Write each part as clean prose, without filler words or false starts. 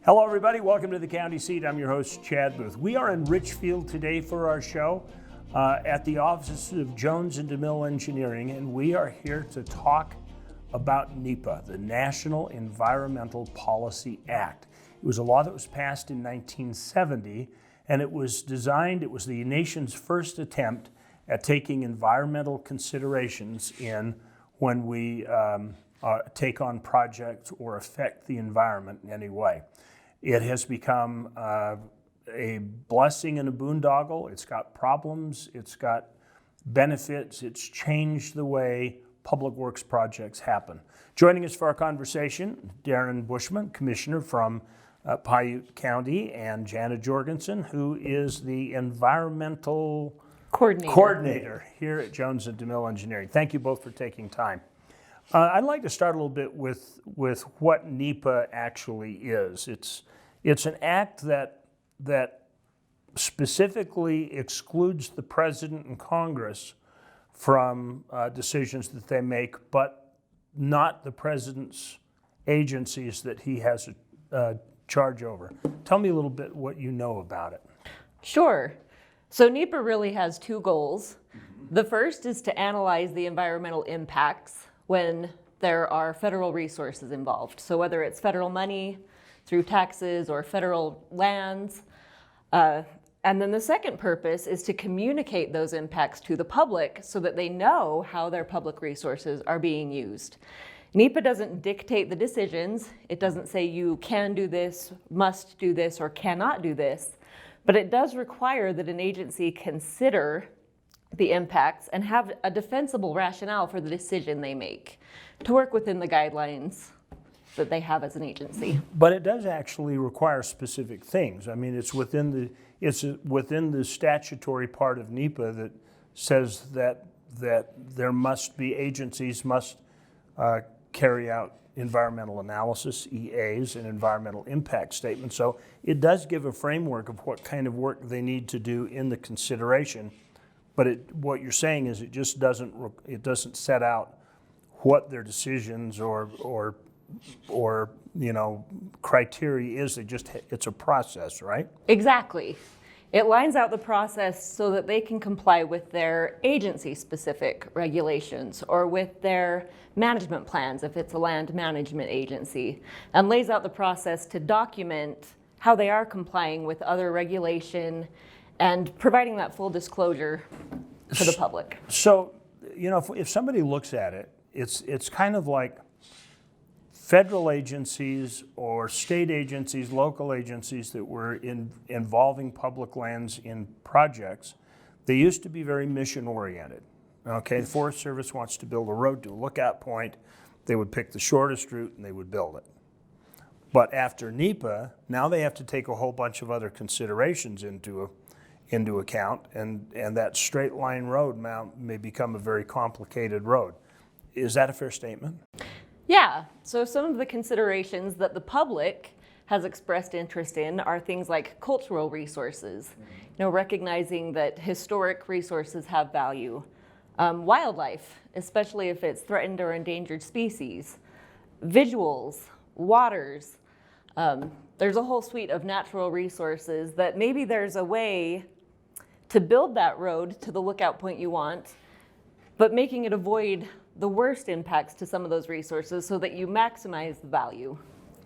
Hello, everybody. Welcome to the County Seat. I'm your host, Chad Booth. We are in Richfield today for our show at the offices of Jones and DeMille Engineering, and we are here to talk about NEPA, the National Environmental Policy Act. It was a law that was passed in 1970, and it was the nation's first attempt at taking environmental considerations in when we take on projects or affect the environment in any way. It has become a blessing and a boondoggle. It's got problems, it's got benefits, it's changed the way public works projects happen. Joining us for our conversation, Darin Bushman, Commissioner from Piute County, and Jana Jorgensen, who is the Environmental Coordinator here at Jones and DeMille Engineering. Thank you both for taking time. I'd like to start a little bit with what NEPA actually is. It's an act that specifically excludes the President and Congress from decisions that they make, but not the President's agencies that he has charge over. Tell me a little bit what you know about it. Sure. So NEPA really has two goals. The first is to analyze the environmental impacts when there are federal resources involved. So whether it's federal money through taxes or federal lands. And then the second purpose is to communicate those impacts to the public so that they know how their public resources are being used. NEPA doesn't dictate the decisions. It doesn't say you can do this, must do this, or cannot do this, but it does require that an agency consider the impacts and have a defensible rationale for the decision they make to work within the guidelines that they have as an agency. But it does actually require specific things. I mean, it's within the statutory part of NEPA that says that there must be agencies must carry out environmental analysis, EAs, and environmental impact statements. So it does give a framework of what kind of work they need to do in the consideration. But what you're saying is it just doesn't set out what their decisions or criteria is. It's a process, right? Exactly. It lines out the process so that they can comply with their agency-specific regulations or with their management plans if it's a land management agency, and lays out the process to document how they are complying with other regulation and providing that full disclosure to the public. So, if somebody looks at it, it's kind of like federal agencies or state agencies, local agencies that were involving public lands in projects. They used to be very mission oriented. Okay, the Forest Service wants to build a road to a lookout point. They would pick the shortest route and they would build it. But after NEPA, now they have to take a whole bunch of other considerations into account, and that straight line road may become a very complicated road. Is that a fair statement? Yeah, so some of the considerations that the public has expressed interest in are things like cultural resources, recognizing that historic resources have value. Wildlife, especially if it's threatened or endangered species. Visuals, waters. There's a whole suite of natural resources that maybe there's a way to build that road to the lookout point you want, but making it avoid the worst impacts to some of those resources so that you maximize the value.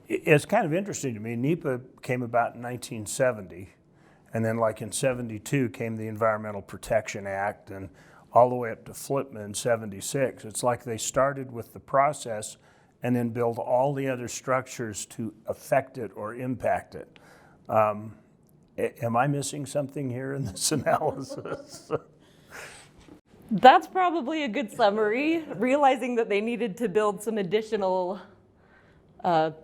It's kind of interesting to me. NEPA came about in 1970, and then like in 72 came the Environmental Protection Act, and all the way up to FLPMA in 76. It's like they started with the process and then build all the other structures to affect it or impact it. Am I missing something here in this analysis? That's probably a good summary, realizing that they needed to build some additional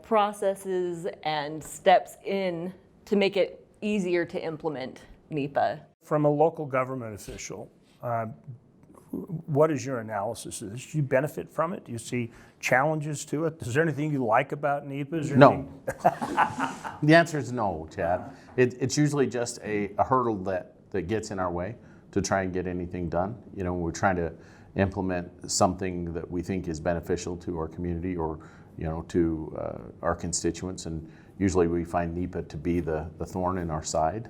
processes and steps in to make it easier to implement NEPA. From a local government official, what is your analysis of this? Do you benefit from it? Do you see challenges to it? Is there anything you like about NEPA? No. The answer is no, Chad. It's usually just a hurdle that gets in our way to try and get anything done. We're trying to implement something that we think is beneficial to our community or to our constituents, and usually we find NEPA to be the thorn in our side.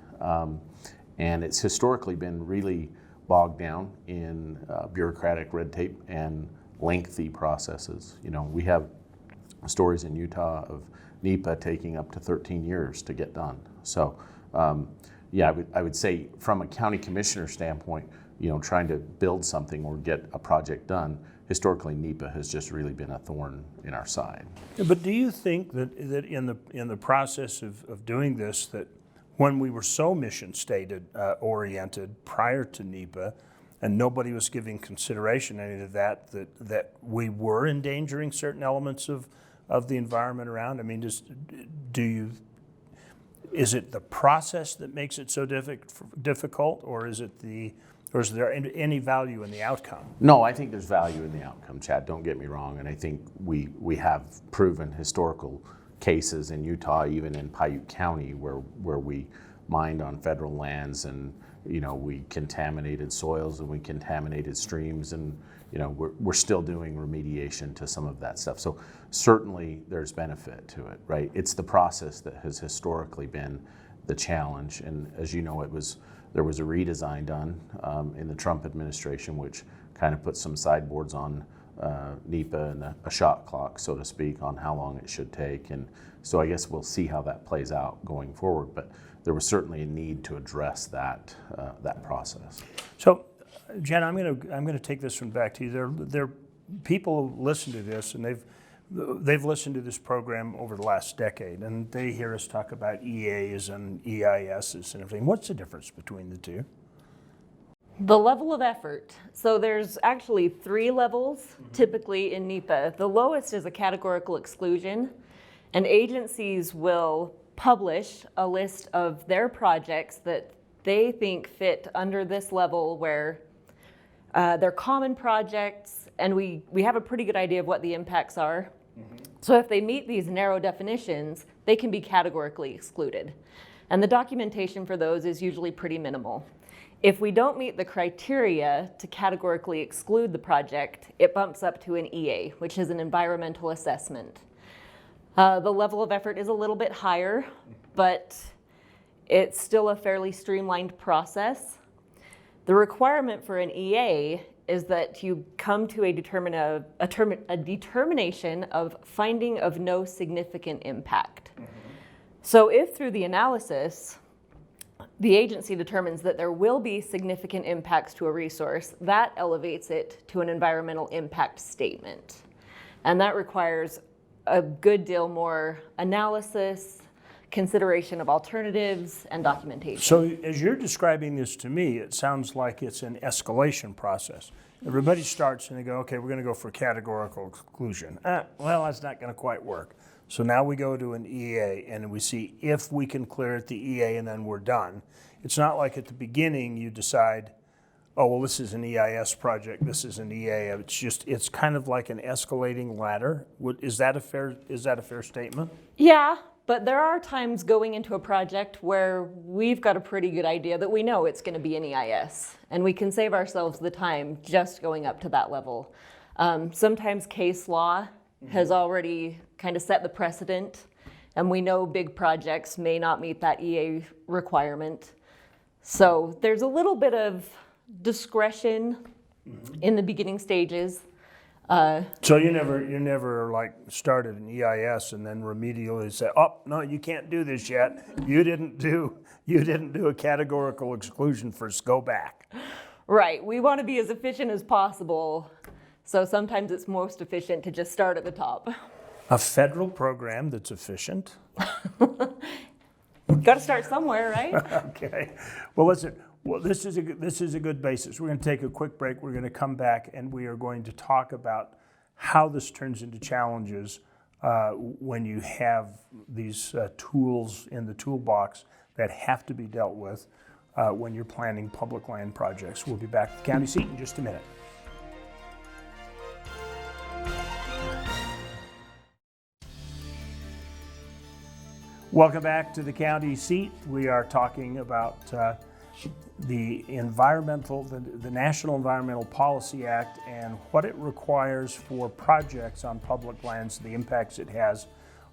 And it's historically been really bogged down in bureaucratic red tape and lengthy processes. You know, we have stories in Utah of NEPA taking up to 13 years to get done. So, yeah, I would say from a county commissioner standpoint, you know, trying to build something or get a project done, historically NEPA has just really been a thorn in our side. But do you think that in the process of doing this, that when we were so mission stated oriented prior to NEPA, and nobody was giving consideration to any of that we were endangering certain elements of the environment around? I mean, is it the process that makes it so difficult, or is there any value in the outcome? No, I think there's value in the outcome, Chad. Don't get me wrong, and I think we have proven historical cases in Utah, even in Piute County, where we mined on federal lands, and you know, we contaminated soils and we contaminated streams, and you know, we're still doing remediation to some of that stuff. So certainly there's benefit to it, right? It's the process that has historically been the challenge, and as you know, there was a redesign done in the Trump administration, which kind of put some sideboards on NEPA and a shot clock, so to speak, on how long it should take. And so I guess we'll see how that plays out going forward. But there was certainly a need to address that process. So, Jen, I'm going to take this one back to you. There are people who listen to this, and they've listened to this program over the last decade, and they hear us talk about EAs and EISs and everything. What's the difference between the two? The level of effort. So there's actually 3 levels typically in NEPA. The lowest is a categorical exclusion, and agencies will publish a list of their projects that they think fit under this level, where they're common projects, and we have a pretty good idea of what the impacts are. So if they meet these narrow definitions, they can be categorically excluded. And the documentation for those is usually pretty minimal. If we don't meet the criteria to categorically exclude the project, it bumps up to an EA, which is an environmental assessment. The level of effort is a little bit higher, but it's still a fairly streamlined process. The requirement for an EA is that you come to a determination of finding of no significant impact. So if through the analysis, the agency determines that there will be significant impacts to a resource, that elevates it to an environmental impact statement. And that requires a good deal more analysis, consideration of alternatives, and documentation. So as you're describing this to me, it sounds like it's an escalation process. Everybody starts and they go, okay, we're going to go for categorical exclusion. Well, that's not going to quite work. So now we go to an EA and we see if we can clear at the EA, and then we're done. It's not like at the beginning you decide, oh, well, this is an EIS project, this is an EA. It's kind of like an escalating ladder. Is that a fair statement? Yeah, but there are times going into a project where we've got a pretty good idea that we know it's going to be an EIS, and we can save ourselves the time just going up to that level. Sometimes case law has already kind of set the precedent, and we know big projects may not meet that EA requirement. So there's a little bit of discretion in the beginning stages. So you never like started an EIS and then remedially say, oh no, you can't do this yet. You didn't do a categorical exclusion first. Go back. Right. We want to be as efficient as possible. So sometimes it's most efficient to just start at the top. A federal program that's efficient. Got to start somewhere, right? Okay. Well, listen. Well, this is a good basis. We're going to take a quick break. We're going to come back and we are going to talk about how this turns into challenges when you have these tools in the toolbox that have to be dealt with when you're planning public land projects. We'll be back at the county seat in just a minute. Welcome back to the county seat. We are talking about the National Environmental Policy Act and what it requires for projects on public lands, the impacts it has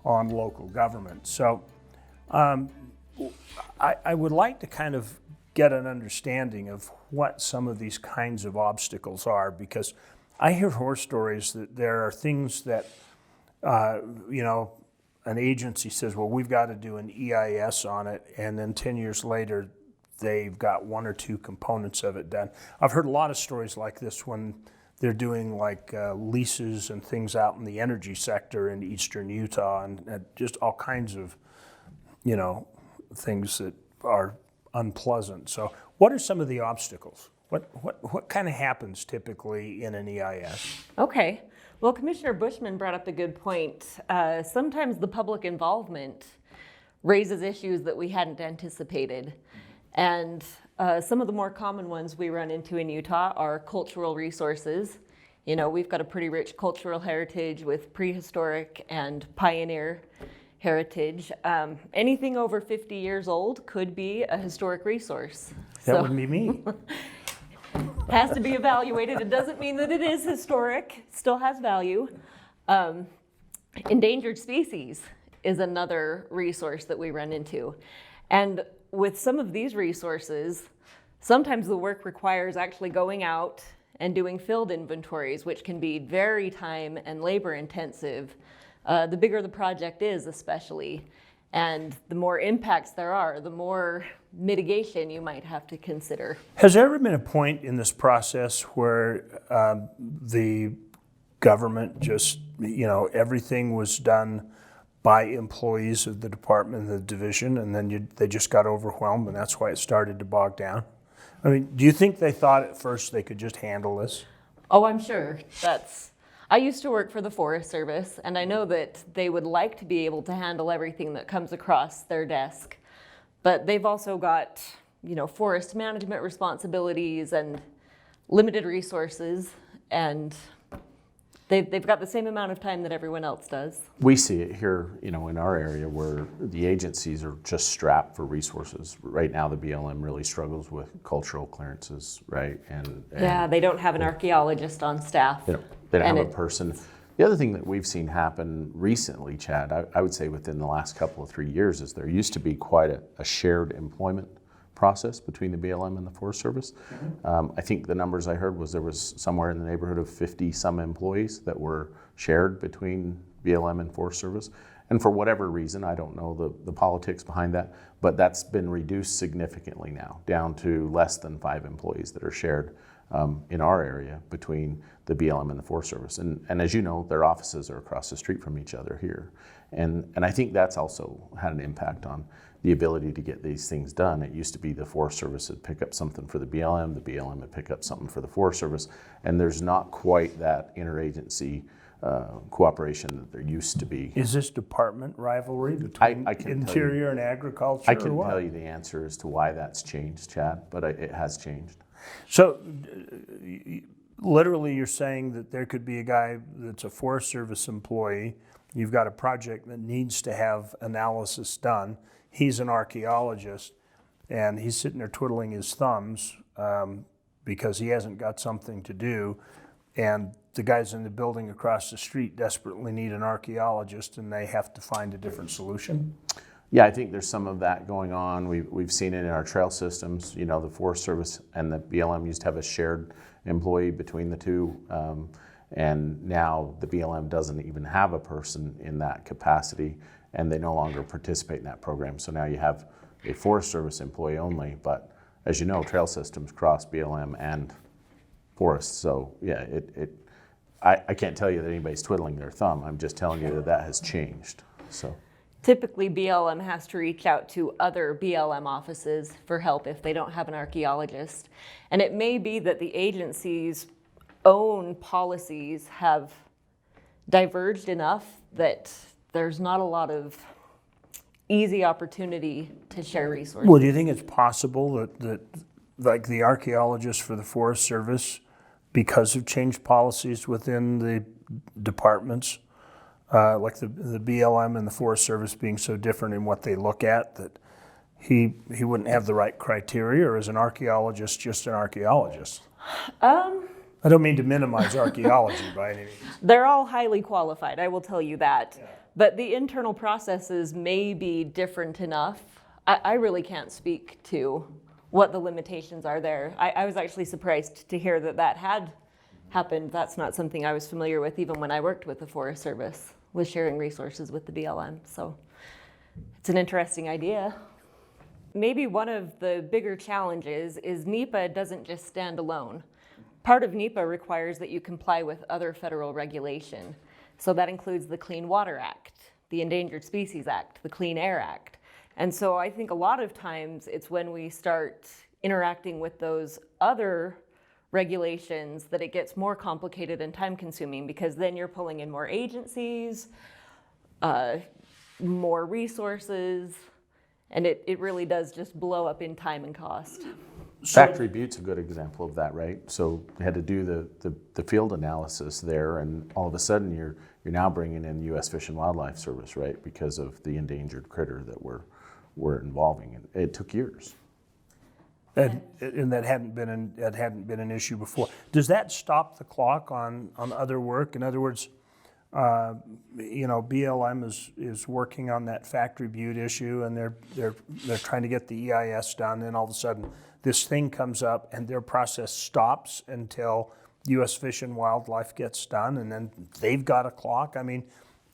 on local government. So I would like to kind of get an understanding of what some of these kinds of obstacles are, because I hear horror stories that there are things that, an agency says, well, we've got to do an EIS on it, and then 10 years later, they've got one or two components of it done. I've heard a lot of stories like this when they're doing like leases and things out in the energy sector in eastern Utah, and just all kinds of, things that are unpleasant. So what are some of the obstacles? What kind of happens typically in an EIS? Okay. Well, Commissioner Bushman brought up a good point. Sometimes the public involvement raises issues that we hadn't anticipated. And some of the more common ones we run into in Utah are cultural resources. We've got a pretty rich cultural heritage with prehistoric and pioneer heritage. Anything over 50 years old could be a historic resource. That would be me. Has to be evaluated. It doesn't mean that it is historic. It still has value. Endangered species is another resource that we run into. And with some of these resources, sometimes the work requires actually going out and doing field inventories, which can be very time and labor intensive. The bigger the project is, especially, and the more impacts there are, the more mitigation you might have to consider. Has there ever been a point in this process where the government just, everything was done by employees of the department, the division, and then they just got overwhelmed, and that's why it started to bog down? I mean, do you think they thought at first they could just handle this? Oh, I'm sure. I used to work for the Forest Service, and I know that they would like to be able to handle everything that comes across their desk. But they've also got, forest management responsibilities and limited resources, and they've got the same amount of time that everyone else does. We see it here, in our area where the agencies are just strapped for resources. Right now, the BLM really struggles with cultural clearances, right? And yeah, they don't have an archaeologist on staff. They don't have a person. The other thing that we've seen happen recently, Chad, I would say within the last couple of 3 years, is there used to be quite a shared employment process between the BLM and the Forest Service. I think the numbers I heard was there was somewhere in the neighborhood of 50 some employees that were shared between BLM and Forest Service. And for whatever reason, I don't know the politics behind that, but that's been reduced significantly now, down to less than 5 employees that are shared in our area between the BLM and the Forest Service. And as you know, their offices are across the street from each other here. And I think that's also had an impact on the ability to get these things done. It used to be the Forest Service would pick up something for the BLM would pick up something for the Forest Service, and there's not quite that interagency cooperation that there used to be. Is this department rivalry between Interior and Agriculture? I can tell you the answer as to why that's changed, Chad, but it has changed. So literally you're saying that there could be a guy that's a Forest Service employee, you've got a project that needs to have analysis done, he's an archaeologist, and he's sitting there twiddling his thumbs because he hasn't got something to do, and the guys in the building across the street desperately need an archaeologist, and they have to find a different solution? Yeah, I think there's some of that going on. We've seen it in our trail systems. The Forest Service and the BLM used to have a shared employee between the two, and now the BLM doesn't even have a person in that capacity, and they no longer participate in that program. So now you have a Forest Service employee only, but as you know, trail systems cross BLM and forest. So yeah, I can't tell you that anybody's twiddling their thumb. I'm just telling you that has changed. So. Typically, BLM has to reach out to other BLM offices for help if they don't have an archaeologist. And it may be that the agency's own policies have diverged enough that there's not a lot of easy opportunity to share resources. Well, do you think it's possible that like the archaeologists for the Forest Service, because of changed policies within the departments, like the BLM and the Forest Service being so different in what they look at, that he wouldn't have the right criteria, or is an archaeologist just an archaeologist? I don't mean to minimize archaeology by any means. They're all highly qualified, I will tell you that. Yeah. But the internal processes may be different enough. I really can't speak to what the limitations are there. I was actually surprised to hear that had happened. That's not something I was familiar with even when I worked with the Forest Service, with sharing resources with the BLM. So it's an interesting idea. Maybe one of the bigger challenges is NEPA doesn't just stand alone. Part of NEPA requires that you comply with other federal regulation. So that includes the Clean Water Act, the Endangered Species Act, the Clean Air Act. And so I think a lot of times it's when we start interacting with those other regulations that it gets more complicated and time consuming, because then you're pulling in more agencies, more resources, and it really does just blow up in time and cost. Factory Butte's a good example of that, right? So you had to do the field analysis there, and all of a sudden you're now bringing in U.S. Fish and Wildlife Service, right? Because of the endangered critter that we're involving, and it took years. And that hadn't been an issue before. Does that stop the clock on other work? In other words, BLM is working on that Factory Butte issue, and they're trying to get the EIS done, and all of a sudden this thing comes up and their process stops until U.S. Fish and Wildlife gets done, and then they've got a clock. I mean,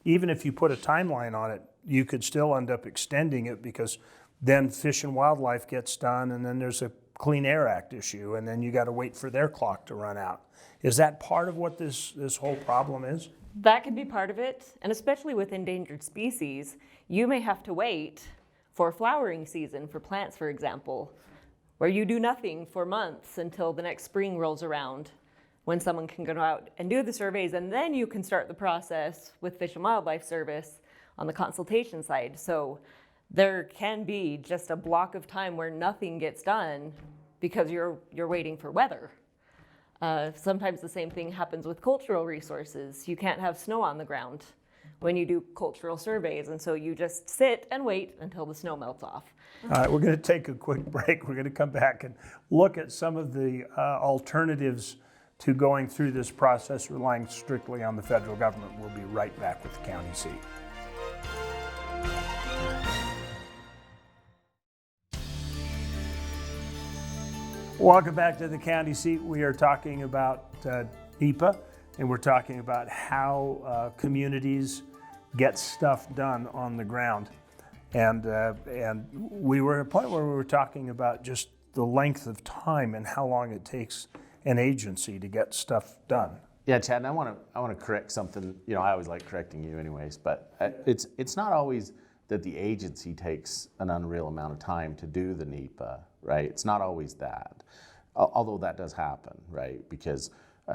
even if you put a timeline on it, you could still end up extending it, because then Fish and Wildlife gets done, and then there's a Clean Air Act issue, and then you got to wait for their clock to run out. Is that part of what this whole problem is? That could be part of it, and especially with endangered species, you may have to wait for flowering season for plants, for example, where you do nothing for months until the next spring rolls around, when someone can go out and do the surveys, and then you can start the process with Fish and Wildlife Service on the consultation side. So there can be just a block of time where nothing gets done because you're waiting for weather. Sometimes the same thing happens with cultural resources. You can't have snow on the ground when you do cultural surveys, and so you just sit and wait until the snow melts off. All right, we're going to take a quick break. We're going to come back and look at some of the alternatives to going through this process, relying strictly on the federal government. We'll be right back with the county seat. Welcome back to the county seat. We are talking about NEPA, and we're talking about how communities get stuff done on the ground. And we were at a point where we were talking about just the length of time and how long it takes an agency to get stuff done. Yeah, Chad, and I want to correct something. You know, I always like correcting you, anyways. But it's not always that the agency takes an unreal amount of time to do the NEPA, right? It's not always that, although that does happen, right? Because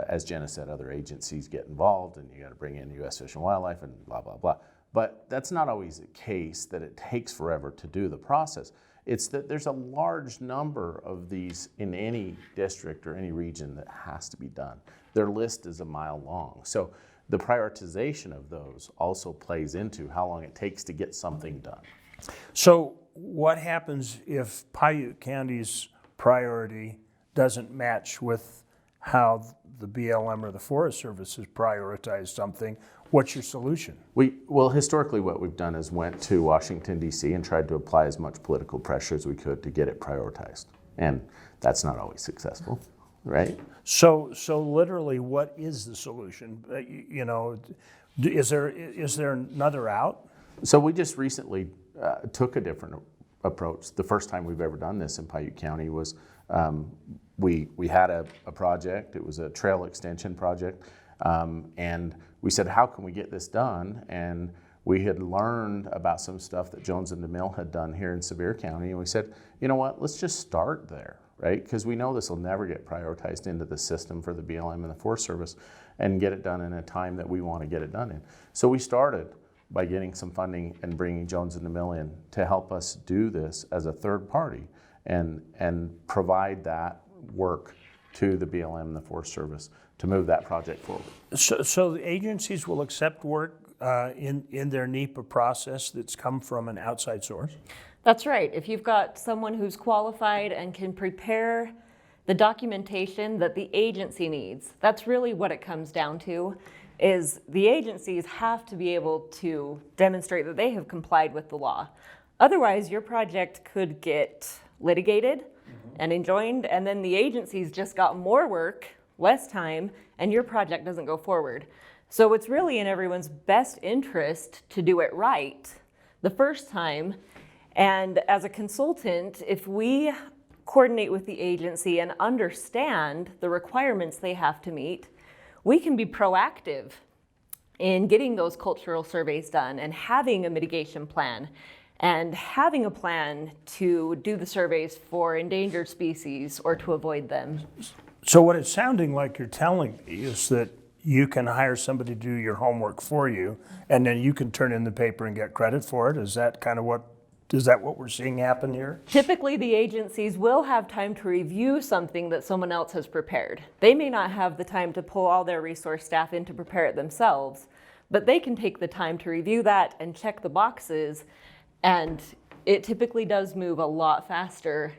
as Jenna said, other agencies get involved, and you got to bring in U.S. Fish and Wildlife and blah blah blah. But that's not always the case that it takes forever to do the process. It's that there's a large number of these in any district or any region that has to be done. Their list is a mile long. So the prioritization of those also plays into how long it takes to get something done. So what happens if Piute County's priority doesn't match with how the BLM or the Forest Service has prioritized something? What's your solution? Well, historically what we've done is went to Washington, D.C. and tried to apply as much political pressure as we could to get it prioritized. And that's not always successful, right? So literally, what is the solution? Is there another out? So we just recently took a different approach. The first time we've ever done this in Piute County was we had a project. It was a trail extension project, and we said, how can we get this done? And we had learned about some stuff that Jones and DeMille had done here in Sevier County, and we said, you know what, let's just start there, right? Because we know this will never get prioritized into the system for the BLM and the Forest Service and get it done in a time that we want to get it done in. So we started by getting some funding and bringing Jones and DeMille in to help us do this as a third party and provide that work to the BLM and the Forest Service to move that project forward. So the agencies will accept work in their NEPA process that's come from an outside source? That's right. If you've got someone who's qualified and can prepare the documentation that the agency needs, that's really what it comes down to. is the agencies have to be able to demonstrate that they have complied with the law. Otherwise, your project could get litigated and enjoined, and then the agencies just got more work, less time, and your project doesn't go forward. So it's really in everyone's best interest to do it right the first time. And as a consultant, if we coordinate with the agency and understand the requirements they have to meet, we can be proactive in getting those cultural surveys done and having a mitigation plan and having a plan to do the surveys for endangered species or to avoid them. So what it's sounding like you're telling me is that you can hire somebody to do your homework for you, and then you can turn in the paper and get credit for it. Is that what we're seeing happen here? Typically, the agencies will have time to review something that someone else has prepared. They may not have the time to pull all their resource staff in to prepare it themselves, but they can take the time to review that and check the boxes, and it typically does move a lot faster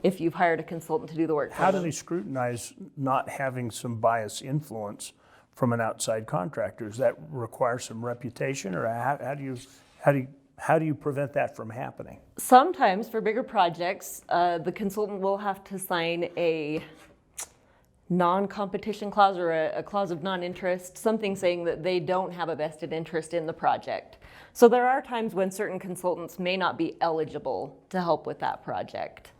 if you've hired a consultant to do the work for them. How do they scrutinize not having some bias influence from an outside contractor? Does that require some reputation, or how do you prevent that from happening? Sometimes for bigger projects, the consultant will have to sign a non-competition clause or a clause of non-interest, something saying that they don't have a vested interest in the project. So there are times when certain consultants may not be eligible to help with that project.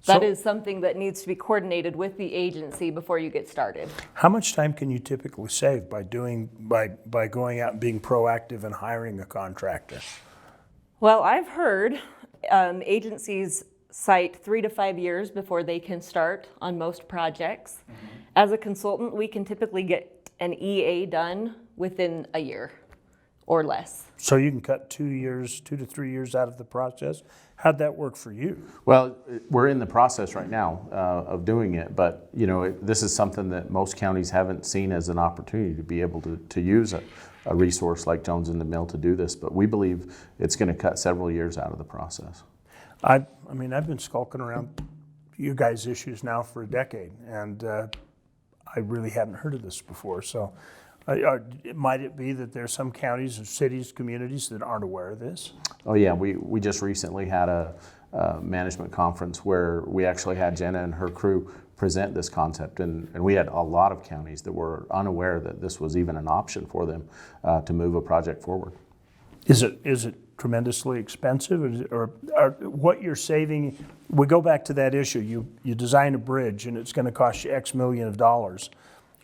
That is something that needs to be coordinated with the agency before you get started. How much time can you typically save by going out and being proactive and hiring a contractor? Well, I've heard agencies cite 3 to 5 years before they can start on most projects. As a consultant, we can typically get an EA done within a year or less. So you can cut 2 to 3 years out of the process. How'd that work for you? Well, we're in the process right now of doing it, but this is something that most counties haven't seen as an opportunity to be able to use a resource like Jones in the Mill to do this, but we believe it's going to cut several years out of the process. I mean, I've been skulking around you guys' issues now for a decade, and I really hadn't heard of this before. So might it be that there's some counties or cities, communities that aren't aware of this? Oh yeah, we just recently had a management conference where we actually had Jenna and her crew present this concept, and we had a lot of counties that were unaware that this was even an option for them to move a project forward. Is it tremendously expensive, or what you're saving? We go back to that issue. You design a bridge and it's going to cost you X million of dollars.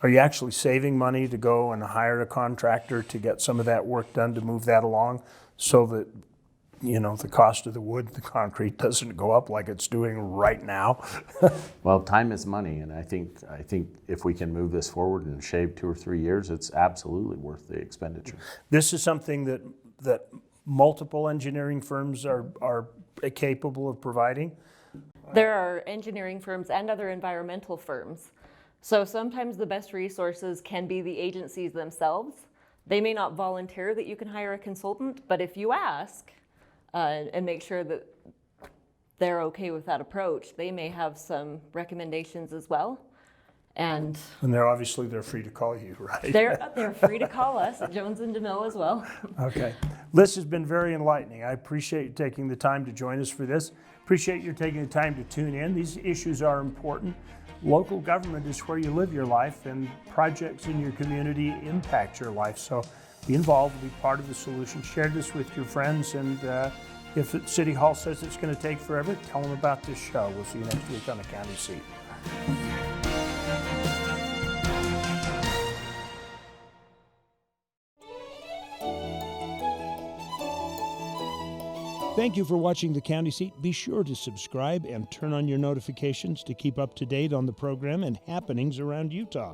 Are you actually saving money to go and hire a contractor to get some of that work done to move that along, so that the cost of the wood, the concrete doesn't go up like it's doing right now? Well, time is money, and I think if we can move this forward and shave 2 or 3 years, it's absolutely worth the expenditure. This is something that multiple engineering firms are capable of providing? There are engineering firms and other environmental firms. So sometimes the best resources can be the agencies themselves. They may not volunteer that you can hire a consultant, but if you ask and make sure that they're okay with that approach, they may have some recommendations as well. And they're free to call you, right? They're free to call us at Jones and DeMille as well. Okay. This has been very enlightening. I appreciate you taking the time to join us for this. Appreciate you taking the time to tune in. These issues are important. Local government is where you live your life, and projects in your community impact your life. So be involved, be part of the solution. Share this with your friends, and if City Hall says it's going to take forever, tell them about this show. We'll see you next week on the County Seat. Thank you for watching the County Seat. Be sure to subscribe and turn on your notifications to keep up to date on the program and happenings around Utah.